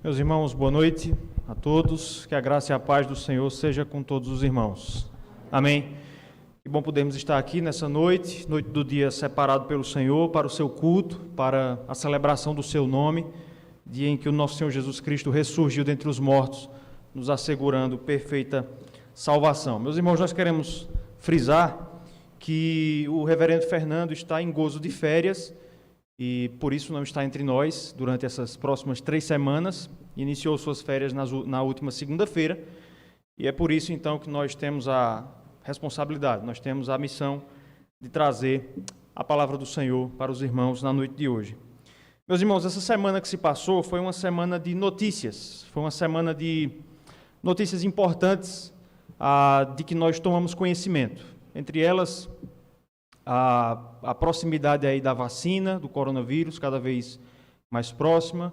Meus irmãos, boa noite a todos, que a graça e a paz do Senhor seja com todos os irmãos. Amém. Que bom podermos estar aqui nessa noite do dia separado pelo Senhor, para o seu culto, para a celebração do seu nome, dia em que o nosso Senhor Jesus Cristo ressurgiu dentre os mortos, nos assegurando perfeita salvação. Meus irmãos, nós queremos frisar que o reverendo Fernando está em gozo de férias, e por isso não está entre nós durante essas próximas 3 semanas. Iniciou suas férias na última segunda-feira, e é por isso então que nós temos a responsabilidade, nós temos a missão de trazer a palavra do Senhor para os irmãos na noite de hoje. Meus irmãos, essa semana que se passou foi uma semana de notícias, foi uma semana de notícias importantes de que nós tomamos conhecimento, entre elas a proximidade aí da vacina, do coronavírus, cada vez mais próxima.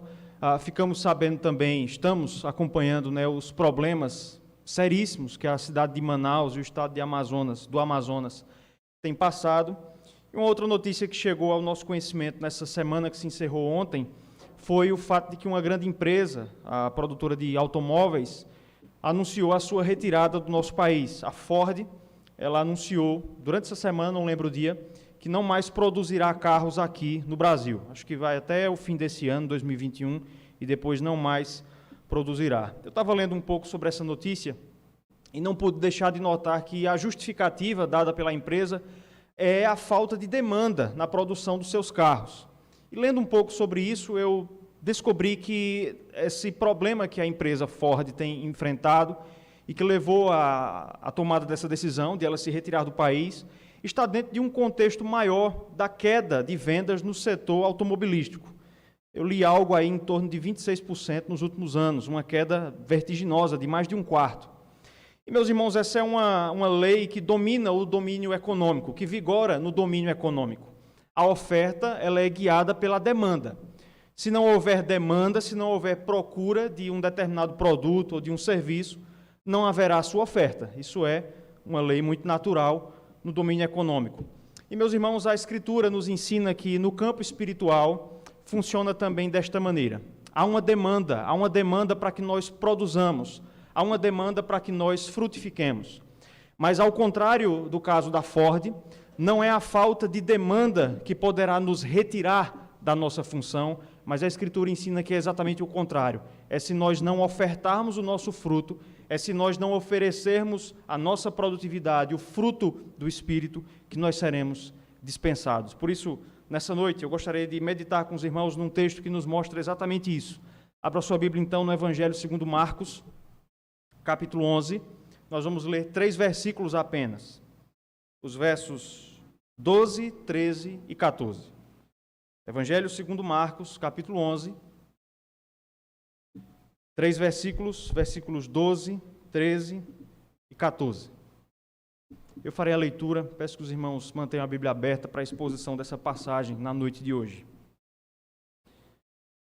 Ficamos sabendo também, estamos acompanhando, os problemas seríssimos que a cidade de Manaus e o estado do Amazonas têm passado. E uma outra notícia que chegou ao nosso conhecimento nessa semana que se encerrou ontem foi o fato de que uma grande empresa, a produtora de automóveis, anunciou a sua retirada do nosso país. A Ford, ela anunciou, durante essa semana, não lembro o dia, que não mais produzirá carros aqui no Brasil. Acho que vai até o fim desse ano, 2021, e depois não mais produzirá. Eu estava lendo um pouco sobre essa notícia e não pude deixar de notar que a justificativa dada pela empresa é a falta de demanda na produção dos seus carros. E lendo um pouco sobre isso, eu descobri que esse problema que a empresa Ford tem enfrentado e que levou à tomada dessa decisão de ela se retirar do país, está dentro de um contexto maior da queda de vendas no setor automobilístico. Eu li algo aí em torno de 26% nos últimos anos, uma queda vertiginosa de mais de 1/4. E, meus irmãos, essa é uma lei que domina o domínio econômico, que vigora no domínio econômico. A oferta, ela é guiada pela demanda. Se não houver demanda, se não houver procura de um determinado produto ou de um serviço, não haverá sua oferta. Isso é uma lei muito natural no domínio econômico. E, meus irmãos, a Escritura nos ensina que no campo espiritual funciona também desta maneira. Há uma demanda para que nós produzamos, há uma demanda para que nós frutifiquemos. Mas, ao contrário do caso da Ford, não é a falta de demanda que poderá nos retirar da nossa função, mas a Escritura ensina que é exatamente o contrário. É se nós não ofertarmos o nosso fruto, é se nós não oferecermos a nossa produtividade, o fruto do Espírito, que nós seremos dispensados. Por isso, nessa noite, eu gostaria de meditar com os irmãos num texto que nos mostra exatamente isso. Abra sua Bíblia, então, no Evangelho segundo Marcos, capítulo 11. Nós vamos ler 3 versículos apenas. Os versos 12, 13 e 14. Evangelho segundo Marcos, capítulo 11, 3 versículos, versículos 12, 13 e 14. Eu farei a leitura, peço que os irmãos mantenham a Bíblia aberta para a exposição dessa passagem na noite de hoje.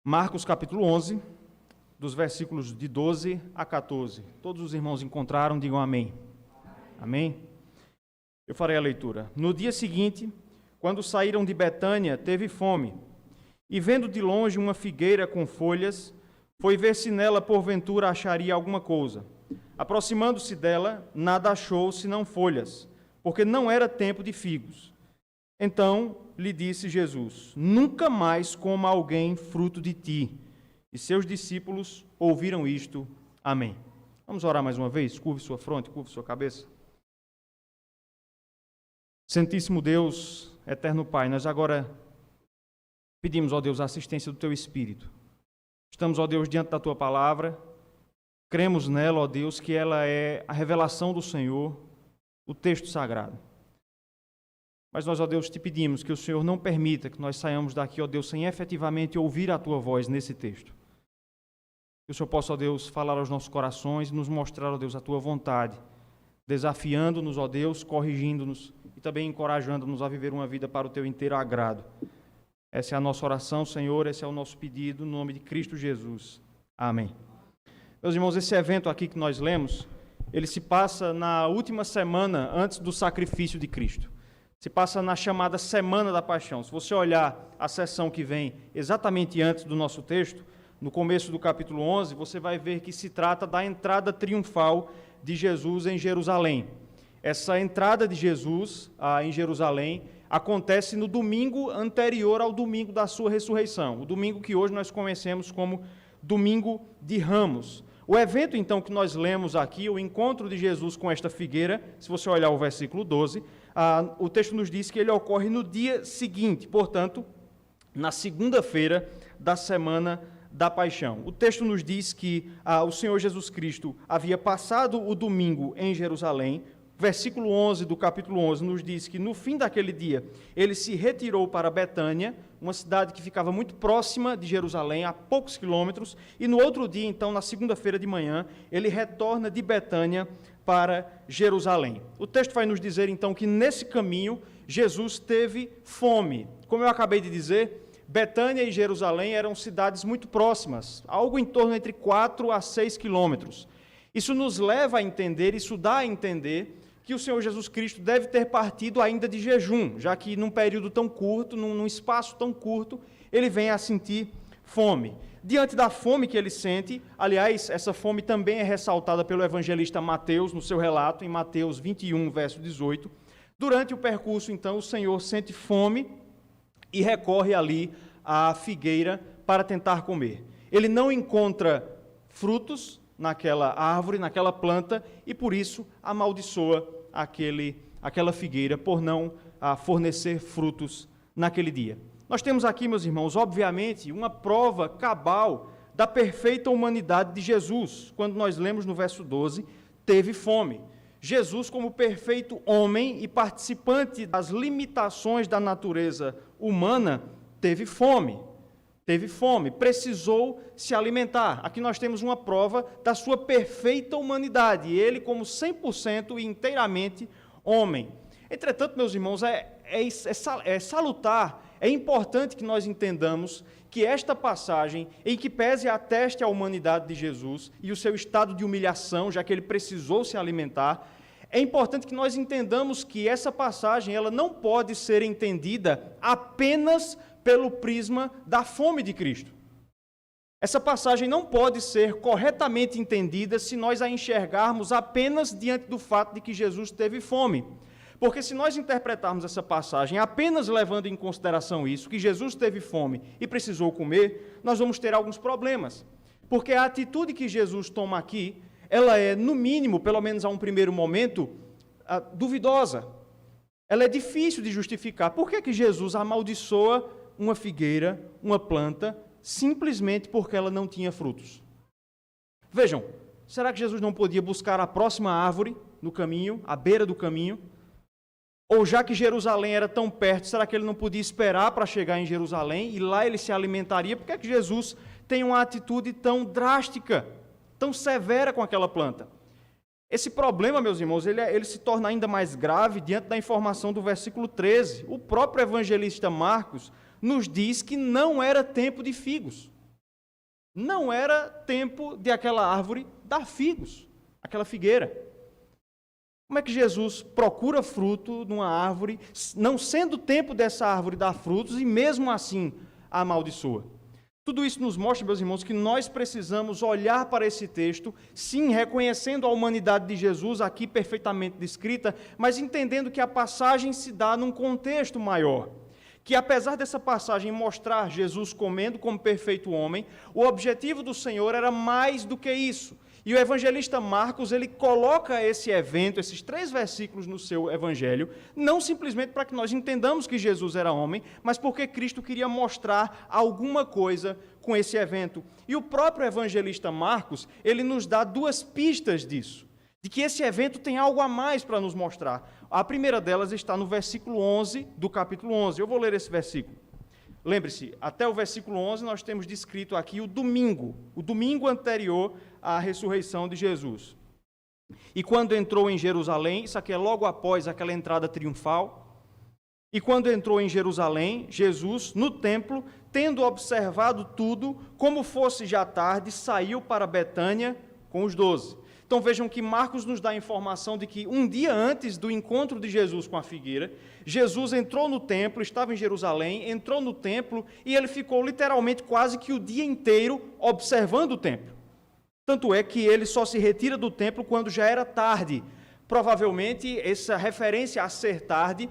Marcos, capítulo 11, dos versículos de 12 a 14. Todos os irmãos encontraram, digam amém. Amém? Eu farei a leitura. No dia seguinte, quando saíram de Betânia, teve fome, e vendo de longe uma figueira com folhas, foi ver se nela porventura acharia alguma coisa. Aproximando-se dela, nada achou senão folhas, porque não era tempo de figos. Então lhe disse Jesus: nunca mais coma alguém fruto de ti. E seus discípulos ouviram isto. Amém. Vamos orar mais uma vez? Curve sua fronte, curve sua cabeça. Santíssimo Deus, eterno Pai, nós agora pedimos, ó Deus, a assistência do Teu Espírito. Estamos, ó Deus, diante da Tua palavra, cremos nela, ó Deus, que ela é a revelação do Senhor, o texto sagrado. Mas nós, ó Deus, te pedimos que o Senhor não permita que nós saiamos daqui, ó Deus, sem efetivamente ouvir a Tua voz nesse texto. Que o Senhor possa, ó Deus, falar aos nossos corações e nos mostrar, ó Deus, a Tua vontade, desafiando-nos, ó Deus, corrigindo-nos e também encorajando-nos a viver uma vida para o Teu inteiro agrado. Essa é a nossa oração, Senhor, esse é o nosso pedido, no nome de Cristo Jesus. Amém. Meus irmãos, esse evento aqui que nós lemos, ele se passa na última semana antes do sacrifício de Cristo. Se passa na chamada Semana da Paixão. Se você olhar a seção que vem exatamente antes do nosso texto, no começo do capítulo 11, você vai ver que se trata da entrada triunfal de Jesus em Jerusalém. Essa entrada de Jesus em Jerusalém acontece no domingo anterior ao domingo da sua ressurreição, o domingo que hoje nós conhecemos como Domingo de Ramos. O evento, então, que nós lemos aqui, o encontro de Jesus com esta figueira, se você olhar o versículo 12, o texto nos diz que ele ocorre no dia seguinte, portanto, na segunda-feira da semana da Paixão. O texto nos diz que o Senhor Jesus Cristo havia passado o domingo em Jerusalém. Versículo 11 do capítulo 11 nos diz que no fim daquele dia ele se retirou para Betânia, uma cidade que ficava muito próxima de Jerusalém, a poucos quilômetros, e no outro dia, então, na segunda-feira de manhã, ele retorna de Betânia para Jerusalém. O texto vai nos dizer, então, que nesse caminho Jesus teve fome. Como eu acabei de dizer, Betânia e Jerusalém eram cidades muito próximas, algo em torno entre 4 a 6 quilômetros. Isso nos leva a entender, isso dá a entender que o Senhor Jesus Cristo deve ter partido ainda de jejum, já que num período tão curto, num espaço tão curto, ele vem a sentir fome. Diante da fome que ele sente, aliás, essa fome também é ressaltada pelo evangelista Mateus no seu relato, em Mateus 21, verso 18. Durante o percurso, então, o Senhor sente fome e recorre ali à figueira para tentar comer. Ele não encontra frutos naquela árvore, naquela planta, e por isso amaldiçoa aquela figueira por não fornecer frutos naquele dia. Nós temos aqui, meus irmãos, obviamente, uma prova cabal da perfeita humanidade de Jesus. Quando nós lemos no verso 12, teve fome. Jesus, como perfeito homem e participante das limitações da natureza humana, teve fome, precisou se alimentar. Aqui nós temos uma prova da sua perfeita humanidade, ele como 100% e inteiramente homem. Entretanto, meus irmãos, é salutar, é importante que nós entendamos que esta passagem, em que pese e ateste a humanidade de Jesus e o seu estado de humilhação, já que ele precisou se alimentar, é importante que nós entendamos que essa passagem ela não pode ser entendida apenas pelo prisma da fome de Cristo. Essa passagem não pode ser corretamente entendida se nós a enxergarmos apenas diante do fato de que Jesus teve fome. Porque se nós interpretarmos essa passagem apenas levando em consideração isso, que Jesus teve fome e precisou comer, nós vamos ter alguns problemas. Porque a atitude que Jesus toma aqui, ela é, no mínimo, pelo menos a um primeiro momento, duvidosa. Ela é difícil de justificar. Por que Jesus amaldiçoa uma figueira, uma planta, simplesmente porque ela não tinha frutos? Vejam, será que Jesus não podia buscar a próxima árvore no caminho, à beira do caminho? Ou já que Jerusalém era tão perto, será que ele não podia esperar para chegar em Jerusalém e lá ele se alimentaria? Por que é que Jesus tem uma atitude tão drástica, tão severa com aquela planta? Esse problema, meus irmãos, ele se torna ainda mais grave diante da informação do versículo 13. O próprio evangelista Marcos nos diz que não era tempo de figos. Não era tempo de aquela árvore dar figos, aquela figueira. Como é que Jesus procura fruto numa árvore, não sendo tempo dessa árvore dar frutos, e mesmo assim a amaldiçoa? Tudo isso nos mostra, meus irmãos, que nós precisamos olhar para esse texto, sim, reconhecendo a humanidade de Jesus, aqui perfeitamente descrita, mas entendendo que a passagem se dá num contexto maior. Que apesar dessa passagem mostrar Jesus comendo como perfeito homem, o objetivo do Senhor era mais do que isso. E o evangelista Marcos, ele coloca esse evento, esses 3 versículos no seu evangelho, não simplesmente para que nós entendamos que Jesus era homem, mas porque Cristo queria mostrar alguma coisa com esse evento. E o próprio evangelista Marcos, ele nos dá 2 pistas disso, de que esse evento tem algo a mais para nos mostrar. A primeira delas está no versículo 11 do capítulo 11. Eu vou ler esse versículo. Lembre-se, até o versículo 11 nós temos descrito aqui o domingo anterior à ressurreição de Jesus. E quando entrou em Jerusalém, isso aqui é logo após aquela entrada triunfal, e quando entrou em Jerusalém, Jesus, no templo, tendo observado tudo, como fosse já tarde, saiu para Betânia com os 12. Então vejam que Marcos nos dá a informação de que um dia antes do encontro de Jesus com a figueira, Jesus entrou no templo, estava em Jerusalém, entrou no templo e ele ficou literalmente quase que o dia inteiro observando o templo. Tanto é que ele só se retira do templo quando já era tarde. Provavelmente essa referência a ser tarde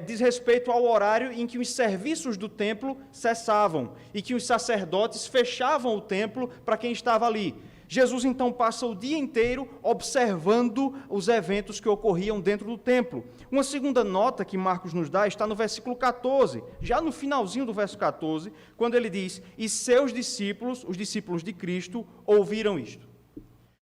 diz respeito ao horário em que os serviços do templo cessavam e que os sacerdotes fechavam o templo para quem estava ali. Jesus então passa o dia inteiro observando os eventos que ocorriam dentro do templo. Uma segunda nota que Marcos nos dá está no versículo 14, já no finalzinho do verso 14, quando ele diz: "E seus discípulos, os discípulos de Cristo, ouviram isto."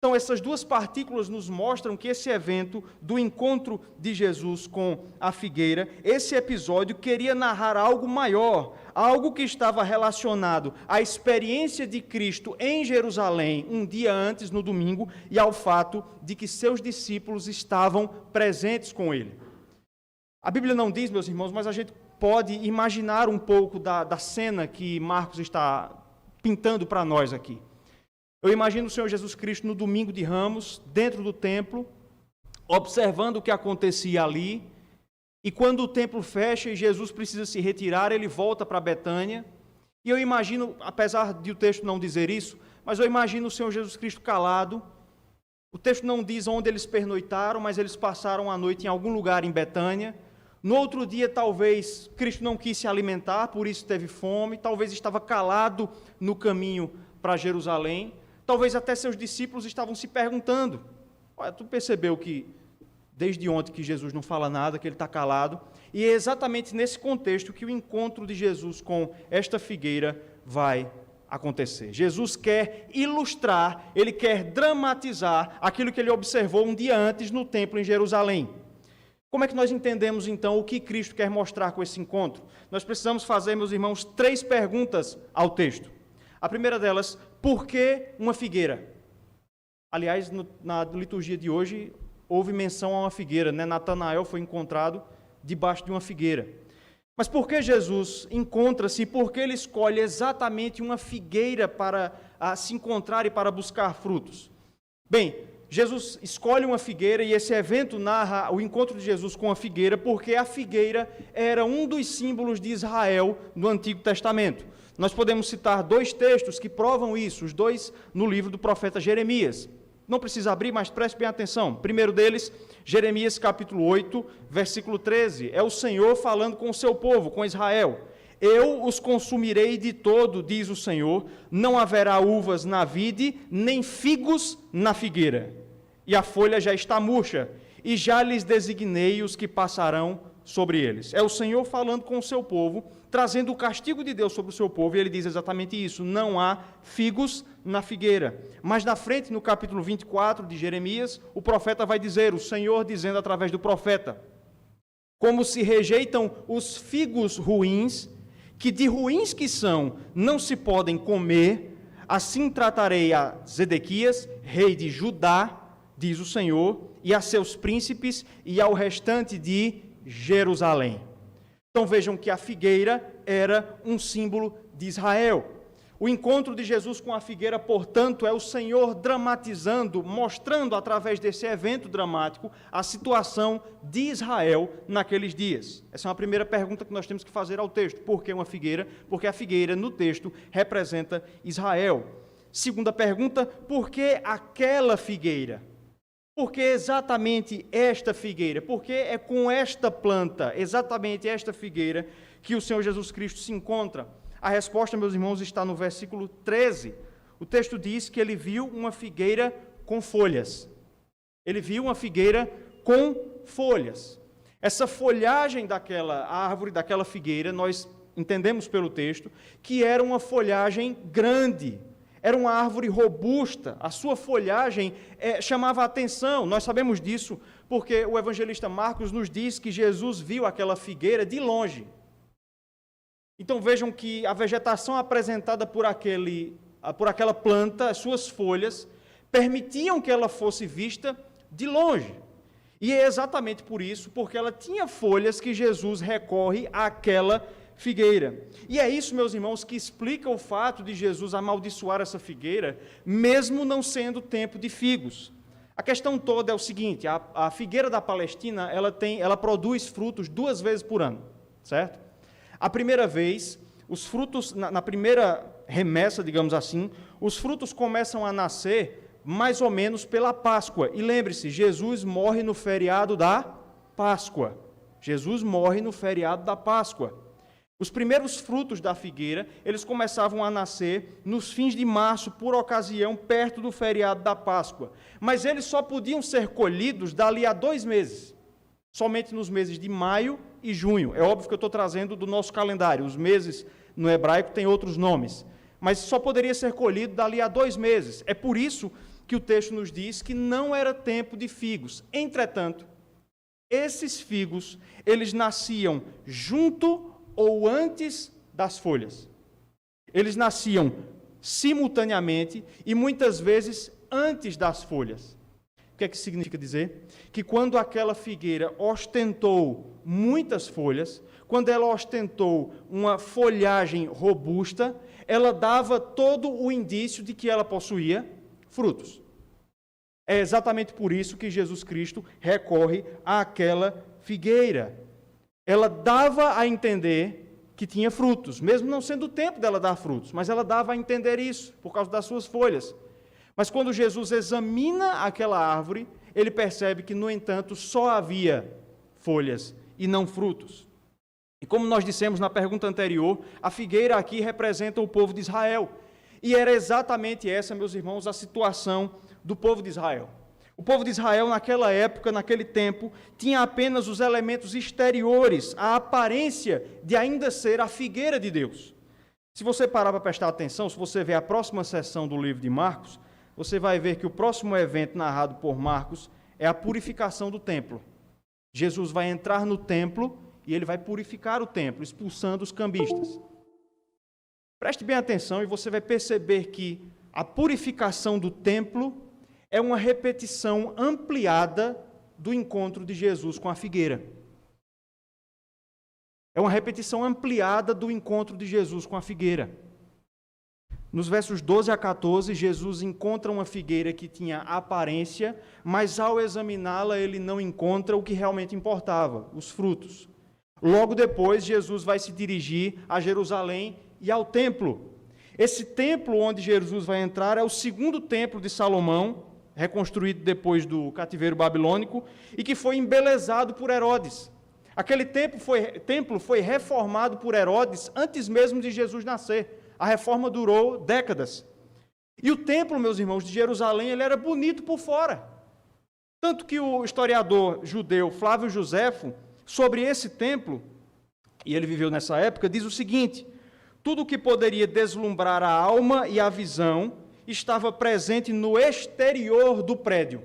Então, essas duas partículas nos mostram que esse evento do encontro de Jesus com a figueira, esse episódio queria narrar algo maior, algo que estava relacionado à experiência de Cristo em Jerusalém, um dia antes, no domingo, e ao fato de que seus discípulos estavam presentes com ele. A Bíblia não diz, meus irmãos, mas a gente pode imaginar um pouco da cena que Marcos está pintando para nós aqui. Eu imagino o Senhor Jesus Cristo no domingo de Ramos, dentro do templo, observando o que acontecia ali, e quando o templo fecha e Jesus precisa se retirar, ele volta para Betânia, e eu imagino, apesar de o texto não dizer isso, mas eu imagino o Senhor Jesus Cristo calado. O texto não diz onde eles pernoitaram, mas eles passaram a noite em algum lugar em Betânia. No outro dia, talvez, Cristo não quis se alimentar, por isso teve fome, talvez estava calado no caminho para Jerusalém. Talvez até seus discípulos estavam se perguntando: "Olha, tu percebeu que desde ontem que Jesus não fala nada, que ele está calado?" E é exatamente nesse contexto que o encontro de Jesus com esta figueira vai acontecer. Jesus quer ilustrar, ele quer dramatizar aquilo que ele observou um dia antes no templo em Jerusalém. Como é que nós entendemos então o que Cristo quer mostrar com esse encontro? Nós precisamos fazer, meus irmãos, 3 perguntas ao texto. A primeira delas: por que uma figueira? Aliás, na liturgia de hoje, houve menção a uma figueira, né? Natanael foi encontrado debaixo de uma figueira. Mas por que Jesus encontra-se, por que ele escolhe exatamente uma figueira para se encontrar e para buscar frutos? Bem, Jesus escolhe uma figueira e esse evento narra o encontro de Jesus com a figueira, porque a figueira era um dos símbolos de Israel no Antigo Testamento. Nós podemos citar 2 textos que provam isso, os 2 no livro do profeta Jeremias. Não precisa abrir, mas preste bem atenção. O primeiro deles, Jeremias capítulo 8, versículo 13. É o Senhor falando com o seu povo, com Israel. "Eu os consumirei de todo, diz o Senhor, não haverá uvas na vide, nem figos na figueira. E a folha já está murcha, e já lhes designei os que passarão sobre eles." É o Senhor falando com o seu povo, trazendo o castigo de Deus sobre o seu povo, e ele diz exatamente isso: não há figos na figueira. Mas na frente, no capítulo 24 de Jeremias, o profeta vai dizer, o Senhor dizendo através do profeta: "Como se rejeitam os figos ruins, que de ruins que são, não se podem comer, assim tratarei a Zedequias, rei de Judá, diz o Senhor, e a seus príncipes, e ao restante de Jerusalém." Então vejam que a figueira era um símbolo de Israel. O encontro de Jesus com a figueira, portanto, é o Senhor dramatizando, mostrando através desse evento dramático a situação de Israel naqueles dias. Essa é uma primeira pergunta que nós temos que fazer ao texto. Por que uma figueira? Porque a figueira no texto representa Israel. Segunda pergunta: por que aquela figueira? Por que exatamente esta figueira? Por que é com esta planta, exatamente esta figueira, que o Senhor Jesus Cristo se encontra? A resposta, meus irmãos, está no versículo 13. O texto diz que ele viu uma figueira com folhas. Ele viu uma figueira com folhas. Essa folhagem daquela árvore, daquela figueira, nós entendemos pelo texto que era uma folhagem grande. Era uma árvore robusta, a sua folhagem chamava a atenção. Nós sabemos disso porque o evangelista Marcos nos diz que Jesus viu aquela figueira de longe. Então vejam que a vegetação apresentada por aquela planta, as suas folhas, permitiam que ela fosse vista de longe. E é exatamente por isso, porque ela tinha folhas, que Jesus recorre àquela figueira. E é isso, meus irmãos, que explica o fato de Jesus amaldiçoar essa figueira, mesmo não sendo tempo de figos. A questão toda é o seguinte: a figueira da Palestina, ela produz frutos 2 vezes por ano, certo? A primeira vez, os frutos, na primeira remessa, digamos assim, os frutos começam a nascer mais ou menos pela Páscoa. E lembre-se, Jesus morre no feriado da Páscoa. Jesus morre no feriado da Páscoa. Os primeiros frutos da figueira, eles começavam a nascer nos fins de março, por ocasião, perto do feriado da Páscoa. Mas eles só podiam ser colhidos dali a 2 meses. Somente nos meses de maio e junho. É óbvio que eu estou trazendo do nosso calendário. Os meses no hebraico têm outros nomes. Mas só poderia ser colhido dali a 2 meses. É por isso que o texto nos diz que não era tempo de figos. Entretanto, esses figos, eles nasciam junto ou antes das folhas. Eles nasciam simultaneamente e muitas vezes antes das folhas. O que é que significa dizer? Que quando aquela figueira ostentou muitas folhas, quando ela ostentou uma folhagem robusta, ela dava todo o indício de que ela possuía frutos. É exatamente por isso que Jesus Cristo recorre àquela figueira. Ela dava a entender que tinha frutos, mesmo não sendo o tempo dela dar frutos, mas ela dava a entender isso, por causa das suas folhas. Mas quando Jesus examina aquela árvore, ele percebe que, no entanto, só havia folhas e não frutos. E como nós dissemos na pergunta anterior, a figueira aqui representa o povo de Israel. E era exatamente essa, meus irmãos, a situação do povo de Israel. O povo de Israel, naquela época, naquele tempo, tinha apenas os elementos exteriores, a aparência de ainda ser a figueira de Deus. Se você parar para prestar atenção, se você ver a próxima sessão do livro de Marcos, você vai ver que o próximo evento narrado por Marcos é a purificação do templo. Jesus vai entrar no templo e ele vai purificar o templo, expulsando os cambistas. Preste bem atenção e você vai perceber que a purificação do templo é uma repetição ampliada do encontro de Jesus com a figueira. É uma repetição ampliada do encontro de Jesus com a figueira. Nos versos 12 a 14, Jesus encontra uma figueira que tinha aparência, mas ao examiná-la ele não encontra o que realmente importava, os frutos. Logo depois, Jesus vai se dirigir a Jerusalém e ao templo. Esse templo onde Jesus vai entrar é o segundo templo de Salomão, reconstruído depois do cativeiro babilônico, e que foi embelezado por Herodes. Aquele templo foi reformado por Herodes antes mesmo de Jesus nascer. A reforma durou décadas. E o templo, meus irmãos, de Jerusalém, ele era bonito por fora. Tanto que o historiador judeu Flávio Joséfo, sobre esse templo, e ele viveu nessa época, diz o seguinte: tudo o que poderia deslumbrar a alma e a visão estava presente no exterior do prédio.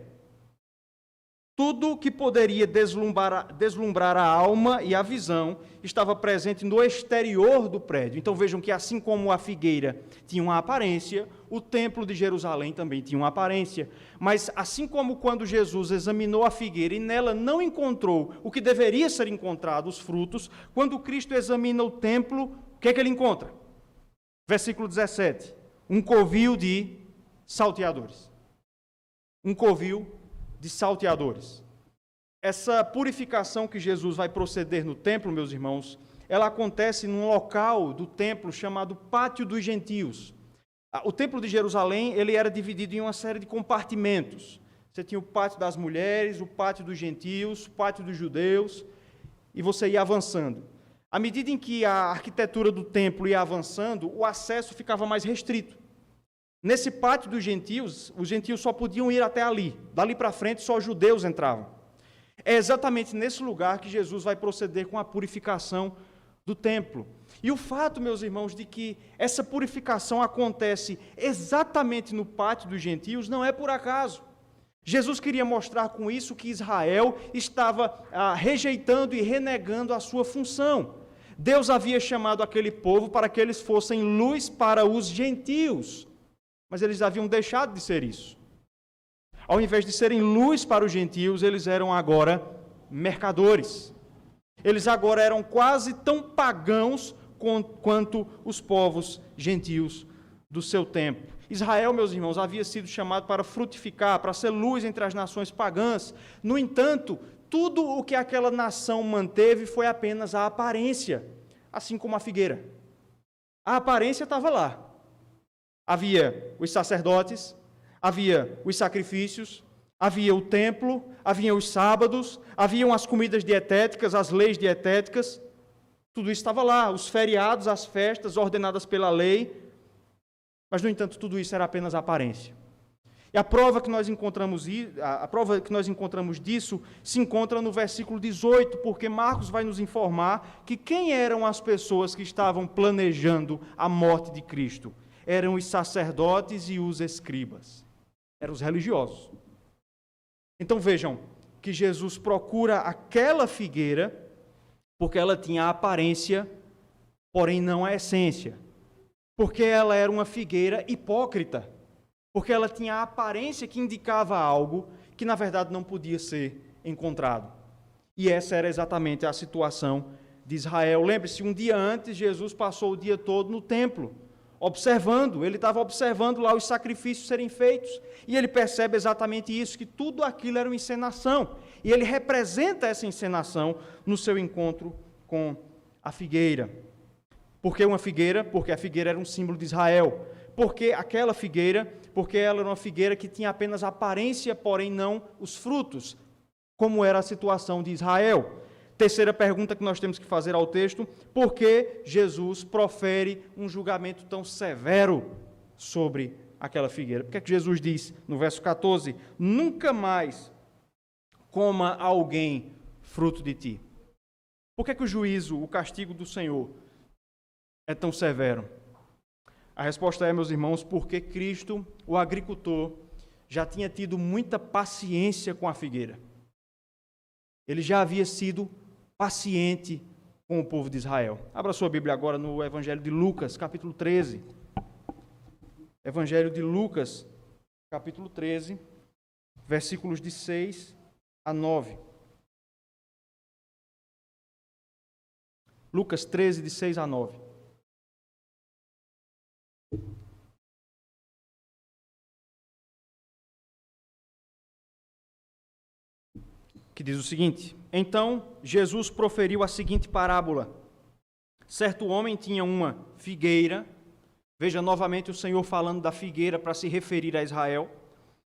Tudo que poderia deslumbrar a alma e a visão estava presente no exterior do prédio. Então vejam que assim como a figueira tinha uma aparência, o templo de Jerusalém também tinha uma aparência. Mas assim como quando Jesus examinou a figueira e nela não encontrou o que deveria ser encontrado, os frutos, quando Cristo examina o templo, o que é que ele encontra? Versículo 17. Um covil de salteadores. Um covil de salteadores. Essa purificação que Jesus vai proceder no templo, meus irmãos, ela acontece num local do templo chamado Pátio dos Gentios. O templo de Jerusalém, ele era dividido em uma série de compartimentos. Você tinha o pátio das mulheres, o pátio dos gentios, o pátio dos judeus, e você ia avançando. À medida em que a arquitetura do templo ia avançando, o acesso ficava mais restrito. Nesse pátio dos gentios, os gentios só podiam ir até ali. Dali para frente, só os judeus entravam. É exatamente nesse lugar que Jesus vai proceder com a purificação do templo. E o fato, meus irmãos, de que essa purificação acontece exatamente no pátio dos gentios não é por acaso. Jesus queria mostrar com isso que Israel estava rejeitando e renegando a sua função. Deus havia chamado aquele povo para que eles fossem luz para os gentios. Mas eles haviam deixado de ser isso. Ao invés de serem luz para os gentios, eles eram agora mercadores. Eles agora eram quase tão pagãos quanto os povos gentios do seu tempo. Israel, meus irmãos, havia sido chamado para frutificar, para ser luz entre as nações pagãs. No entanto, tudo o que aquela nação manteve foi apenas a aparência, assim como a figueira. A aparência estava lá. Havia os sacerdotes, havia os sacrifícios, havia o templo, havia os sábados, haviam as comidas dietéticas, as leis dietéticas, tudo isso estava lá, os feriados, as festas ordenadas pela lei, mas, no entanto, tudo isso era apenas aparência. E a prova que nós encontramos disso se encontra no versículo 18, porque Marcos vai nos informar que quem eram as pessoas que estavam planejando a morte de Cristo? Eram os sacerdotes e os escribas. Eram os religiosos. Então vejam que Jesus procura aquela figueira porque ela tinha a aparência, porém não a essência. Porque ela era uma figueira hipócrita. Porque ela tinha a aparência que indicava algo que na verdade não podia ser encontrado. E essa era exatamente a situação de Israel. Lembre-se, um dia antes Jesus passou o dia todo no templo, observando, ele estava observando lá os sacrifícios serem feitos, e ele percebe exatamente isso, que tudo aquilo era uma encenação, e ele representa essa encenação no seu encontro com a figueira. Por que uma figueira? Porque a figueira era um símbolo de Israel. Porque aquela figueira? Porque ela era uma figueira que tinha apenas aparência, porém não os frutos, como era a situação de Israel. Terceira pergunta que nós temos que fazer ao texto: por que Jesus profere um julgamento tão severo sobre aquela figueira? Por que é que Jesus diz no verso 14: nunca mais coma alguém fruto de ti? Por que é que o juízo, o castigo do Senhor é tão severo? A resposta é, meus irmãos, porque Cristo, o agricultor, já tinha tido muita paciência com a figueira. Ele já havia sido paciente com o povo de Israel. Abra sua Bíblia agora no Evangelho de Lucas, capítulo 13. Evangelho de Lucas, capítulo 13, versículos de 6 a 9. Lucas 13, de 6 a 9. Que diz o seguinte: então Jesus proferiu a seguinte parábola. Certo homem tinha uma figueira. Veja novamente o Senhor falando da figueira para se referir a Israel.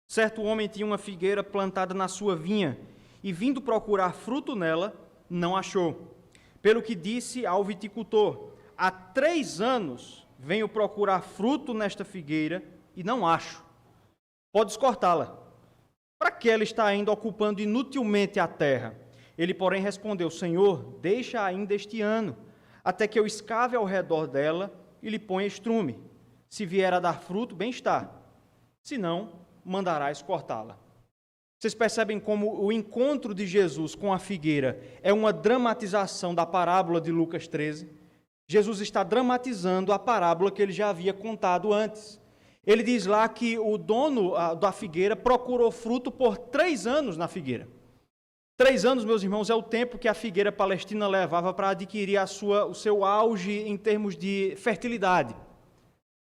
Certo homem tinha uma figueira plantada na sua vinha, e vindo procurar fruto nela, não achou. Pelo que disse ao viticultor: há 3 anos venho procurar fruto nesta figueira e não acho. Podes cortá-la. Para que ela está ainda ocupando inutilmente a terra? Ele, porém, respondeu: Senhor, deixa ainda este ano, até que eu escave ao redor dela e lhe ponha estrume. Se vier a dar fruto, bem está. Se não, mandarás cortá-la. Vocês percebem como o encontro de Jesus com a figueira é uma dramatização da parábola de Lucas 13? Jesus está dramatizando a parábola que ele já havia contado antes. Ele diz lá que o dono da figueira procurou fruto por 3 anos na figueira. 3 anos, meus irmãos, é o tempo que a figueira palestina levava para adquirir o seu auge em termos de fertilidade.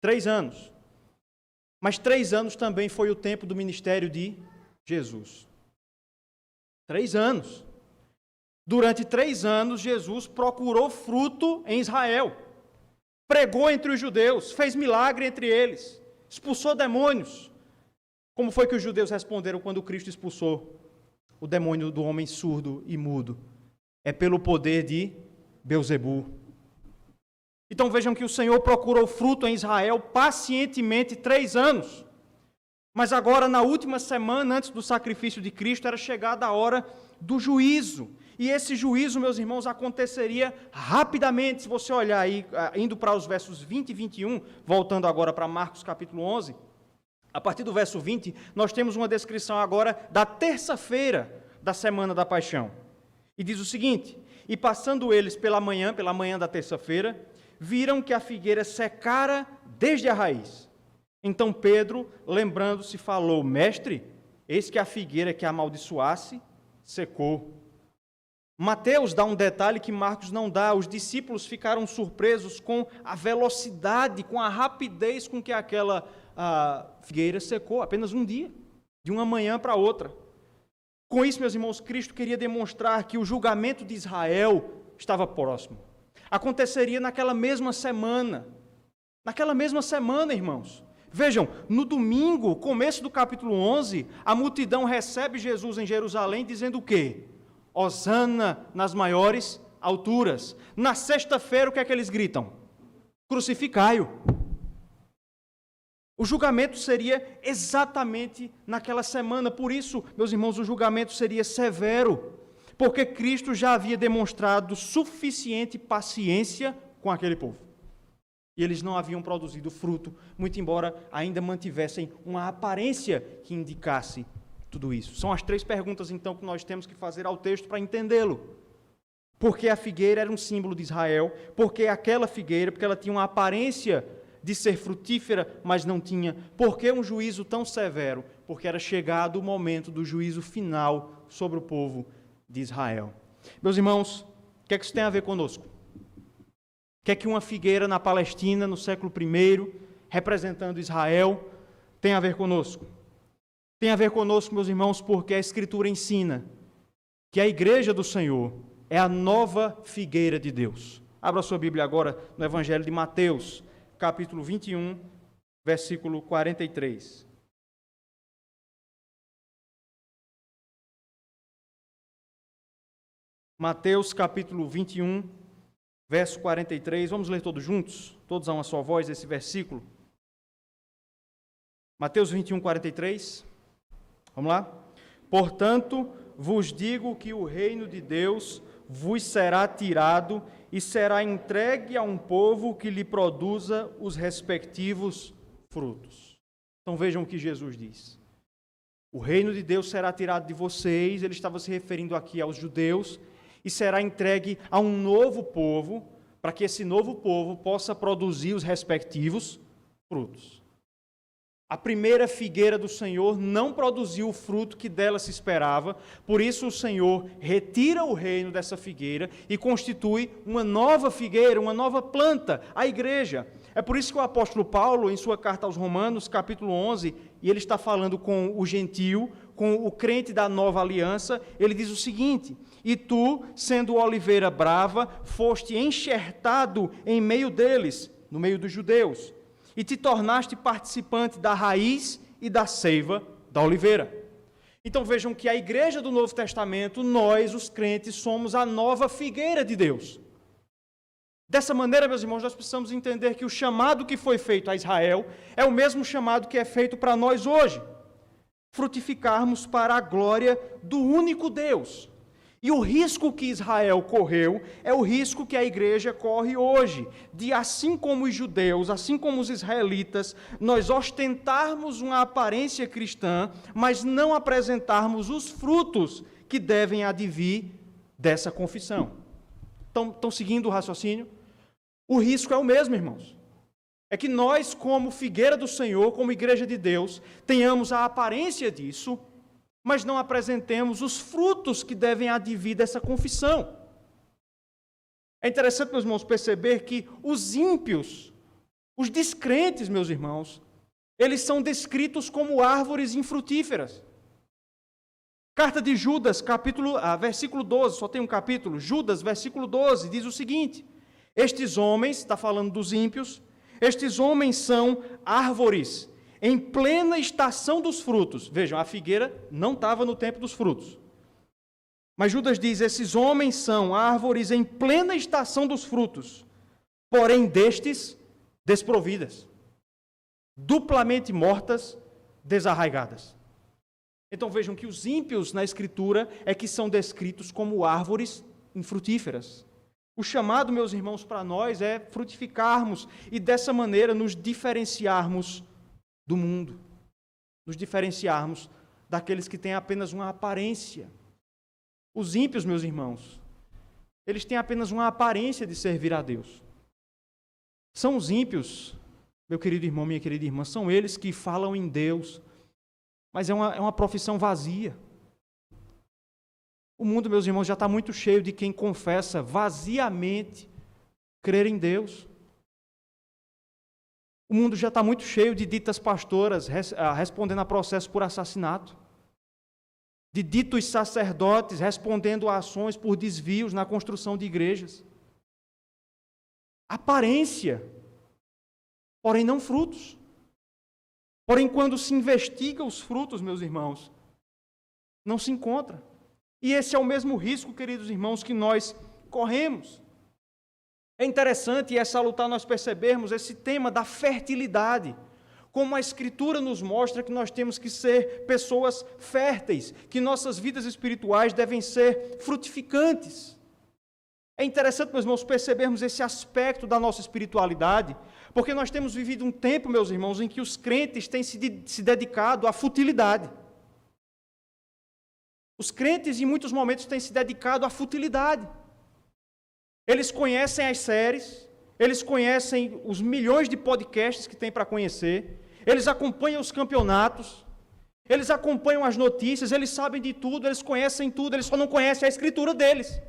3 anos. Mas 3 anos também foi o tempo do ministério de Jesus. 3 anos. Durante 3 anos, Jesus procurou fruto em Israel. Pregou entre os judeus, fez milagre entre eles. Expulsou demônios. Como foi que os judeus responderam quando Cristo expulsou o demônio do homem surdo e mudo? É pelo poder de Belzebu. Então vejam que o Senhor procurou fruto em Israel pacientemente 3 anos. Mas agora, na última semana, antes do sacrifício de Cristo, era chegada a hora do juízo. E esse juízo, meus irmãos, aconteceria rapidamente. Se você olhar aí, indo para os versos 20 e 21, voltando agora para Marcos capítulo 11, a partir do verso 20, nós temos uma descrição agora da terça-feira da semana da paixão. E diz o seguinte: e passando eles pela manhã da terça-feira, viram que a figueira secara desde a raiz. Então Pedro, lembrando-se, falou: mestre, eis que a figueira que amaldiçoasse secou. Mateus dá um detalhe que Marcos não dá. Os discípulos ficaram surpresos com a velocidade, com a rapidez com que aquela figueira secou, apenas um dia, de uma manhã para outra. Com isso, meus irmãos, Cristo queria demonstrar que o julgamento de Israel estava próximo. Aconteceria naquela mesma semana. Naquela mesma semana, irmãos. Vejam, no domingo, começo do capítulo 11, a multidão recebe Jesus em Jerusalém dizendo o quê? Hosana nas maiores alturas. Na sexta-feira, o que é que eles gritam? Crucificai-o. O julgamento seria exatamente naquela semana. Por isso, meus irmãos, o julgamento seria severo, porque Cristo já havia demonstrado suficiente paciência com aquele povo. E eles não haviam produzido fruto, muito embora ainda mantivessem uma aparência que indicasse tudo isso. São as 3 perguntas, então, que nós temos que fazer ao texto para entendê-lo. Por que a figueira era um símbolo de Israel? Por que aquela figueira? Porque ela tinha uma aparência de ser frutífera, mas não tinha. Por que um juízo tão severo? Porque era chegado o momento do juízo final sobre o povo de Israel. Meus irmãos, o que é que isso tem a ver conosco? O que é que uma figueira na Palestina, no século I, representando Israel, tem a ver conosco? Tem a ver conosco, meus irmãos, porque a Escritura ensina que a igreja do Senhor é a nova figueira de Deus. Abra sua Bíblia agora no Evangelho de Mateus, capítulo 21, versículo 43. Mateus, capítulo 21, verso 43. Vamos ler todos juntos? Todos a uma só voz esse versículo. Mateus 21, 43. Vamos lá? Portanto, vos digo que o reino de Deus vos será tirado e será entregue a um povo que lhe produza os respectivos frutos. Então vejam o que Jesus diz. O reino de Deus será tirado de vocês, ele estava se referindo aqui aos judeus, e será entregue a um novo povo, para que esse novo povo possa produzir os respectivos frutos. A primeira figueira do Senhor não produziu o fruto que dela se esperava, por isso o Senhor retira o reino dessa figueira e constitui uma nova figueira, uma nova planta, a igreja. É por isso que o apóstolo Paulo, em sua carta aos Romanos, capítulo 11, e ele está falando com o gentio, com o crente da nova aliança, ele diz o seguinte: e tu, sendo oliveira brava, foste enxertado em meio deles, no meio dos judeus, e te tornaste participante da raiz e da seiva da oliveira. Então vejam que a igreja do Novo Testamento, nós, os crentes, somos a nova figueira de Deus. Dessa maneira, meus irmãos, nós precisamos entender que o chamado que foi feito a Israel é o mesmo chamado que é feito para nós hoje. Frutificarmos para a glória do único Deus. E o risco que Israel correu é o risco que a igreja corre hoje, de assim como os judeus, assim como os israelitas, nós ostentarmos uma aparência cristã, mas não apresentarmos os frutos que devem advir dessa confissão. Estão seguindo o raciocínio? O risco é o mesmo, irmãos. É que nós, como figueira do Senhor, como igreja de Deus, tenhamos a aparência disso, mas não apresentemos os frutos que devem advir dessa confissão. É interessante, meus irmãos, perceber que os ímpios, os descrentes, meus irmãos, eles são descritos como árvores infrutíferas. Carta de Judas, versículo 12, só tem um capítulo, Judas, versículo 12, diz o seguinte: estes homens, está falando dos ímpios, estes homens são árvores em plena estação dos frutos. Vejam, a figueira não estava no tempo dos frutos. Mas Judas diz, esses homens são árvores em plena estação dos frutos, porém destes, desprovidas, duplamente mortas, desarraigadas. Então vejam que os ímpios na Escritura é que são descritos como árvores infrutíferas. O chamado, meus irmãos, para nós é frutificarmos e dessa maneira nos diferenciarmos do mundo, nos diferenciarmos daqueles que têm apenas uma aparência. Os ímpios, meus irmãos, eles têm apenas uma aparência de servir a Deus. São os ímpios, meu querido irmão, minha querida irmã, são eles que falam em Deus, mas é uma profissão vazia. O mundo, meus irmãos, já está muito cheio de quem confessa vaziamente crer em Deus. O mundo já está muito cheio de ditas pastoras respondendo a processo por assassinato, de ditos sacerdotes respondendo a ações por desvios na construção de igrejas. Aparência, porém não frutos. Porém, quando se investiga os frutos, meus irmãos, não se encontra. E esse é o mesmo risco, queridos irmãos, que nós corremos. É interessante e é salutar nós percebermos esse tema da fertilidade, como a Escritura nos mostra que nós temos que ser pessoas férteis, que nossas vidas espirituais devem ser frutificantes. É interessante, meus irmãos, percebermos esse aspecto da nossa espiritualidade, porque nós temos vivido um tempo, meus irmãos, em que os crentes têm se dedicado à futilidade. Os crentes, em muitos momentos, têm se dedicado à futilidade. Eles conhecem as séries, eles conhecem os milhões de podcasts que tem para conhecer, eles acompanham os campeonatos, eles acompanham as notícias, eles sabem de tudo, eles conhecem tudo, eles só não conhecem a Escritura deles.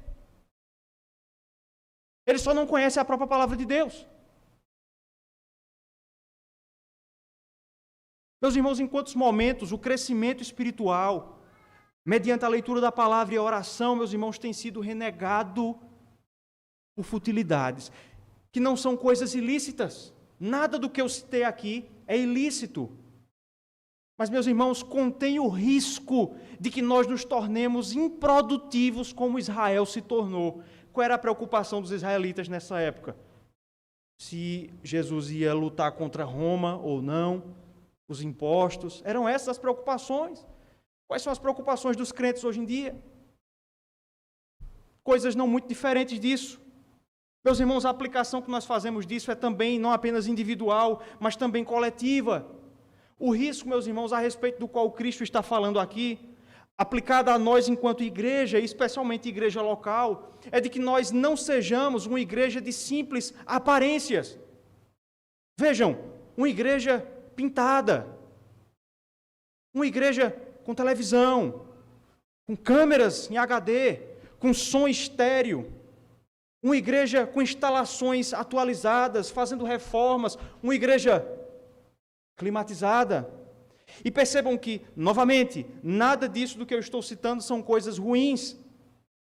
Eles só não conhecem a própria palavra de Deus. Meus irmãos, em quantos momentos o crescimento espiritual, mediante a leitura da palavra e a oração, meus irmãos, tem sido renegado por futilidades, que não são coisas ilícitas. Nada do que eu citei aqui é ilícito. Mas, meus irmãos, contém o risco de que nós nos tornemos improdutivos como Israel se tornou. Qual era a preocupação dos israelitas nessa época? Se Jesus ia lutar contra Roma ou não, os impostos, eram essas as preocupações. Quais são as preocupações dos crentes hoje em dia? Coisas não muito diferentes disso. Meus irmãos, a aplicação que nós fazemos disso é também não apenas individual, mas também coletiva. O risco, meus irmãos, a respeito do qual Cristo está falando aqui, aplicado a nós enquanto igreja, e especialmente igreja local, é de que nós não sejamos uma igreja de simples aparências. Vejam, uma igreja pintada, uma igreja com televisão, com câmeras em HD, com som estéreo, uma igreja com instalações atualizadas, fazendo reformas, uma igreja climatizada. E percebam que, novamente, nada disso do que eu estou citando são coisas ruins.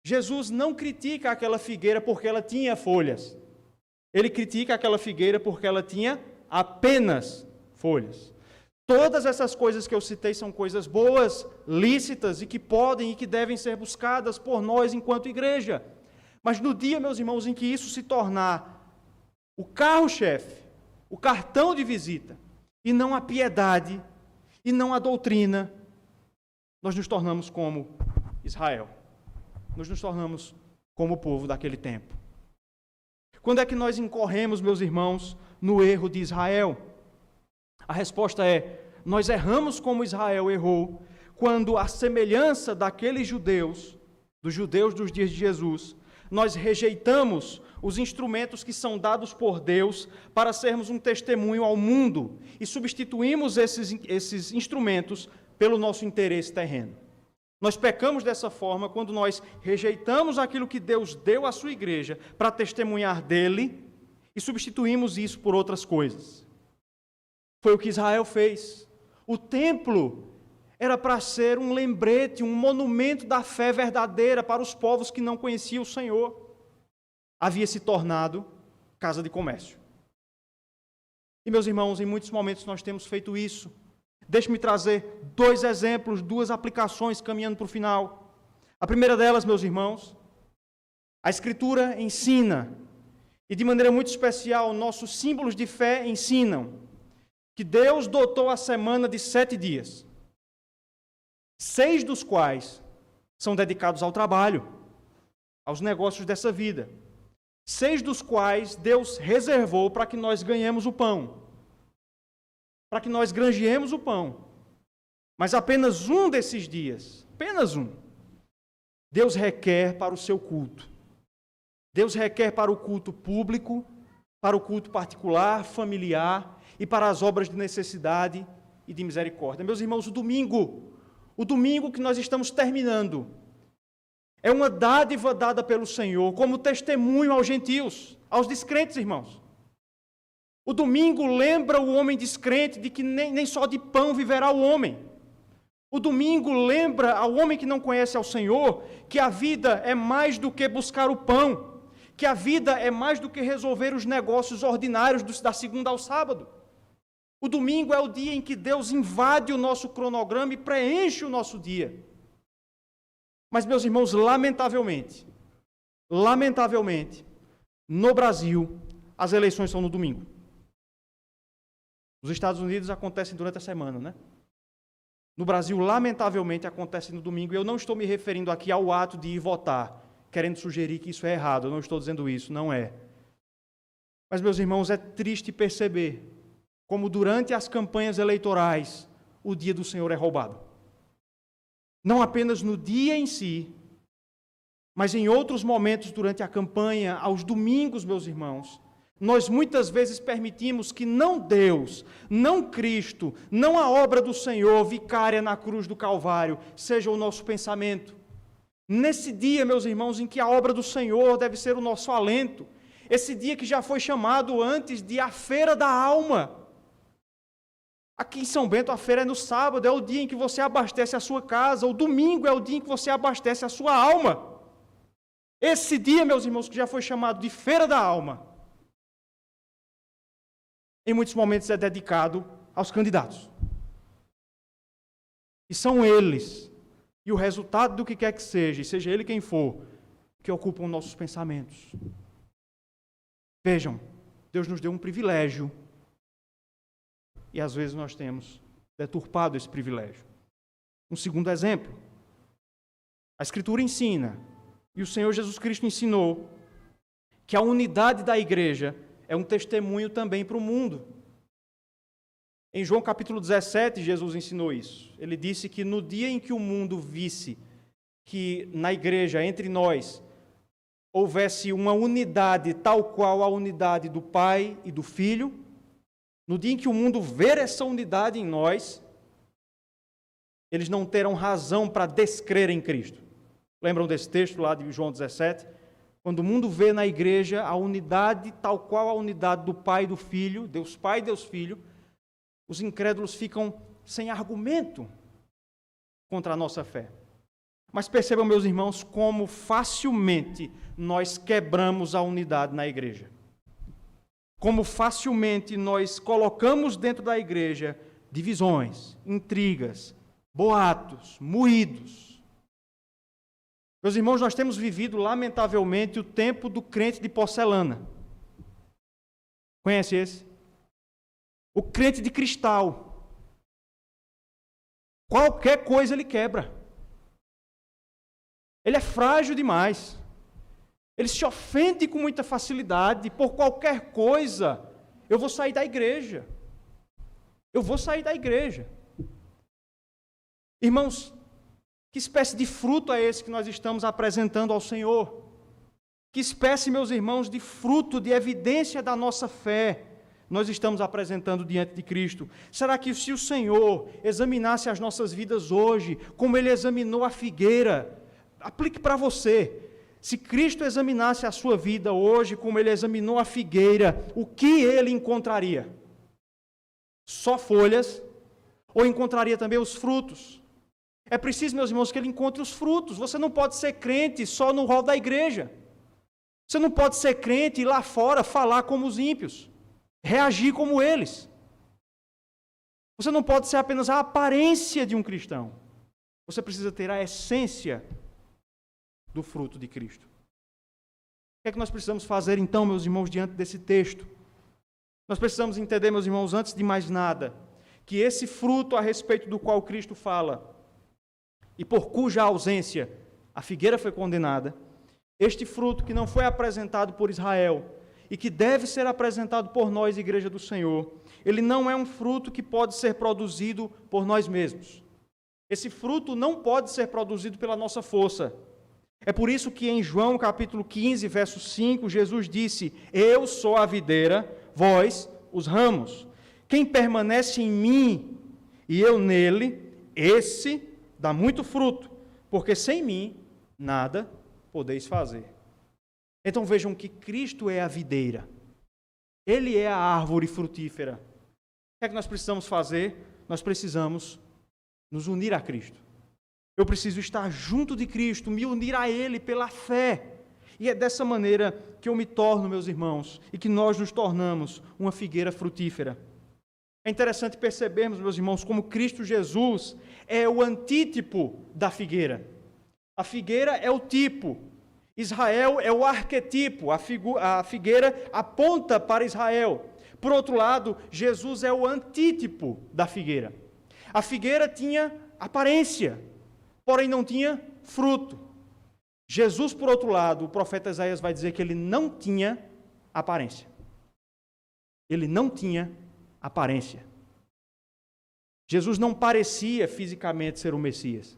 Jesus não critica aquela figueira porque ela tinha folhas. Ele critica aquela figueira porque ela tinha apenas folhas. Todas essas coisas que eu citei são coisas boas, lícitas e que podem e que devem ser buscadas por nós enquanto igreja. Mas no dia, meus irmãos, em que isso se tornar o carro-chefe, o cartão de visita, e não a piedade, e não a doutrina, nós nos tornamos como Israel. Nós nos tornamos como o povo daquele tempo. Quando é que nós incorremos, meus irmãos, no erro de Israel? A resposta é, nós erramos como Israel errou, quando a semelhança daqueles judeus, dos judeus dos dias de Jesus, nós rejeitamos os instrumentos que são dados por Deus para sermos um testemunho ao mundo e substituímos esses instrumentos pelo nosso interesse terreno. Nós pecamos dessa forma quando nós rejeitamos aquilo que Deus deu à sua igreja para testemunhar dele e substituímos isso por outras coisas. Foi o que Israel fez. O templo era para ser um lembrete, um monumento da fé verdadeira para os povos que não conheciam o Senhor. Havia se tornado casa de comércio. E, meus irmãos, em muitos momentos nós temos feito isso. Deixe-me trazer 2 exemplos, 2 aplicações caminhando para o final. A primeira delas, meus irmãos, a Escritura ensina, e de maneira muito especial, nossos símbolos de fé ensinam, que Deus dotou a semana de 7 dias. 6 dos quais são dedicados ao trabalho, aos negócios dessa vida. 6 dos quais Deus reservou para que nós ganhemos o pão, para que nós granjeemos o pão. Mas apenas um desses dias, apenas um, Deus requer para o seu culto. Deus requer para o culto público, para o culto particular, familiar e para as obras de necessidade e de misericórdia. Meus irmãos, o domingo que nós estamos terminando, É uma dádiva dada pelo Senhor como testemunho aos gentios, aos descrentes, irmãos. O domingo lembra o homem descrente de que nem só de pão viverá o homem. O domingo lembra ao homem que não conhece ao Senhor que a vida é mais do que buscar o pão, que a vida é mais do que resolver os negócios ordinários da segunda ao sábado. O domingo é o dia em que Deus invade o nosso cronograma e preenche o nosso dia. Mas, meus irmãos, lamentavelmente, no Brasil, as eleições são no domingo. Nos Estados Unidos acontecem durante a semana, né? No Brasil, lamentavelmente, acontece no domingo. E eu não estou me referindo aqui ao ato de ir votar, querendo sugerir que isso é errado. Eu não estou dizendo isso, não é. Mas, meus irmãos, é triste perceber como durante as campanhas eleitorais o dia do Senhor é roubado. Não apenas no dia em si, mas em outros momentos durante a campanha, aos domingos, meus irmãos, nós muitas vezes permitimos que não Deus, não Cristo, não a obra do Senhor vicária na cruz do Calvário seja o nosso pensamento. Nesse dia, meus irmãos, em que a obra do Senhor deve ser o nosso alento, esse dia que já foi chamado antes de a feira da alma. Aqui em São Bento a feira é no sábado, é o dia em que você abastece a sua casa, o domingo é o dia em que você abastece a sua alma. Esse dia, meus irmãos, que já foi chamado de feira da alma, em muitos momentos é dedicado aos candidatos. E são eles, e o resultado do que quer que seja, e seja ele quem for, que ocupam nossos pensamentos. Vejam, Deus nos deu um privilégio, e às vezes nós temos deturpado esse privilégio. Um segundo exemplo, a Escritura ensina, e o Senhor Jesus Cristo ensinou, que a unidade da igreja é um testemunho também para o mundo. Em João capítulo 17, Jesus ensinou isso. Ele disse que no dia em que o mundo visse que na igreja, entre nós, houvesse uma unidade tal qual a unidade do Pai e do Filho, no dia em que o mundo ver essa unidade em nós, eles não terão razão para descrer em Cristo. Lembram desse texto lá de João 17? Quando o mundo vê na igreja a unidade tal qual a unidade do Pai e do Filho, Deus Pai e Deus Filho, os incrédulos ficam sem argumento contra a nossa fé. Mas percebam, meus irmãos, como facilmente nós quebramos a unidade na igreja. Como facilmente nós colocamos dentro da igreja divisões, intrigas, boatos, moídos. Meus irmãos, nós temos vivido, lamentavelmente, o tempo do crente de porcelana. Conhece esse? O crente de cristal. Qualquer coisa ele quebra. Ele é frágil demais. Ele se ofende com muita facilidade. Por qualquer coisa, eu vou sair da igreja. Eu vou sair da igreja. Irmãos, que espécie de fruto é esse que nós estamos apresentando ao Senhor? Que espécie, meus irmãos, de fruto, de evidência da nossa fé nós estamos apresentando diante de Cristo? Será que se o Senhor examinasse as nossas vidas hoje, como Ele examinou a figueira, aplique para você, se Cristo examinasse a sua vida hoje, como Ele examinou a figueira, o que Ele encontraria? Só folhas? Ou encontraria também os frutos? É preciso, meus irmãos, que Ele encontre os frutos. Você não pode ser crente só no hall da igreja. Você não pode ser crente e lá fora falar como os ímpios, reagir como eles. Você não pode ser apenas a aparência de um cristão. Você precisa ter a essência do fruto de Cristo. O que é que nós precisamos fazer então, meus irmãos, diante desse texto? Nós precisamos entender, meus irmãos, antes de mais nada, que esse fruto a respeito do qual Cristo fala, e por cuja ausência a figueira foi condenada, este fruto que não foi apresentado por Israel e que deve ser apresentado por nós, Igreja do Senhor, ele não é um fruto que pode ser produzido por nós mesmos. Esse fruto não pode ser produzido pela nossa força. É por isso que em João capítulo 15, verso 5, Jesus disse: eu sou a videira, vós os ramos. Quem permanece em mim e eu nele, esse dá muito fruto, porque sem mim nada podeis fazer. Então vejam que Cristo é a videira. Ele é a árvore frutífera. O que é que nós precisamos fazer? Nós precisamos nos unir a Cristo. Eu preciso estar junto de Cristo, me unir a Ele pela fé. E é dessa maneira que eu me torno, meus irmãos, e que nós nos tornamos uma figueira frutífera. É interessante percebermos, meus irmãos, como Cristo Jesus é o antítipo da figueira. A figueira é o tipo, Israel é o arquetipo, a figueira aponta para Israel. Por outro lado, Jesus é o antítipo da figueira. A figueira tinha aparência, porém não tinha fruto. Jesus, por outro lado, o profeta Isaías vai dizer que ele não tinha aparência. Ele não tinha aparência. Jesus não parecia fisicamente ser o Messias.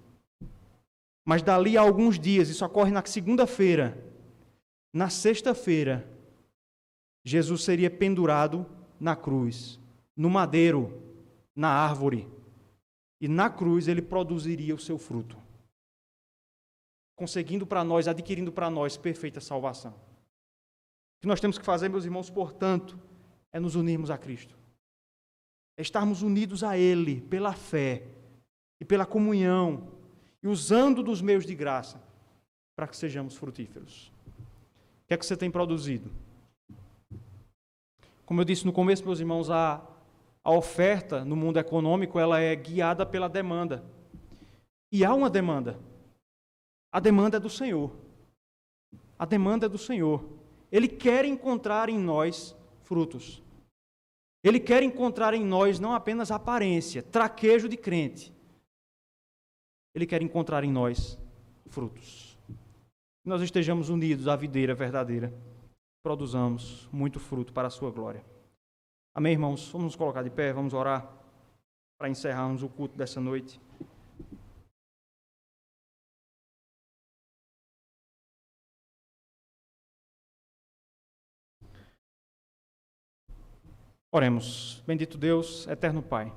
Mas dali a alguns dias, isso ocorre na segunda-feira, na sexta-feira, Jesus seria pendurado na cruz, no madeiro, na árvore. E na cruz ele produziria o seu fruto, conseguindo para nós, adquirindo para nós perfeita salvação. O que nós temos que fazer, meus irmãos, portanto, é nos unirmos a Cristo. É estarmos unidos a Ele pela fé e pela comunhão e usando dos meios de graça para que sejamos frutíferos. O que é que você tem produzido? Como eu disse no começo, meus irmãos, a oferta no mundo econômico ela é guiada pela demanda. E há uma demanda. A demanda é do Senhor. A demanda é do Senhor. Ele quer encontrar em nós frutos. Ele quer encontrar em nós não apenas aparência, traquejo de crente. Ele quer encontrar em nós frutos. Que nós estejamos unidos à videira verdadeira, produzamos muito fruto para a sua glória. Amém, irmãos? Vamos nos colocar de pé, vamos orar para encerrarmos o culto dessa noite. Oremos. Bendito Deus, eterno Pai.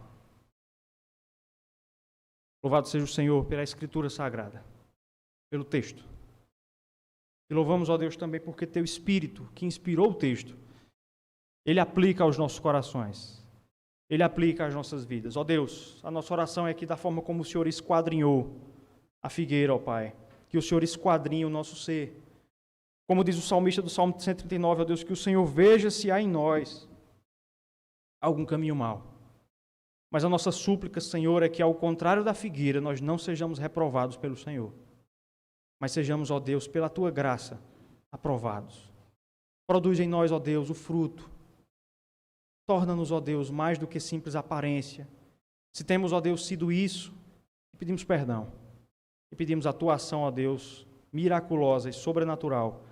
Louvado seja o Senhor pela Escritura Sagrada, pelo texto. E louvamos, ó Deus, também porque Teu Espírito, que inspirou o texto, Ele aplica aos nossos corações. Ele aplica às nossas vidas. Ó Deus, a nossa oração é que da forma como o Senhor esquadrinhou a figueira, ó Pai, que o Senhor esquadrinhe o nosso ser. Como diz o salmista do Salmo 139, ó Deus, que o Senhor veja se há em nós algum caminho mau. Mas a nossa súplica, Senhor, é que ao contrário da figueira, nós não sejamos reprovados pelo Senhor, mas sejamos, ó Deus, pela Tua graça, aprovados. Produz em nós, ó Deus, o fruto. Torna-nos, ó Deus, mais do que simples aparência. Se temos, ó Deus, sido isso, pedimos perdão. E pedimos a Tua ação, ó Deus, miraculosa e sobrenatural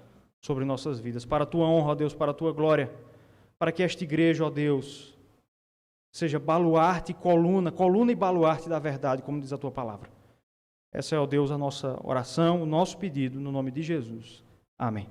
sobre nossas vidas. Para a Tua honra, ó Deus, para a Tua glória. Para que esta igreja, ó Deus, seja baluarte e coluna e baluarte da verdade, como diz a Tua palavra. Essa é, ó Deus, a nossa oração, o nosso pedido, no nome de Jesus. Amém.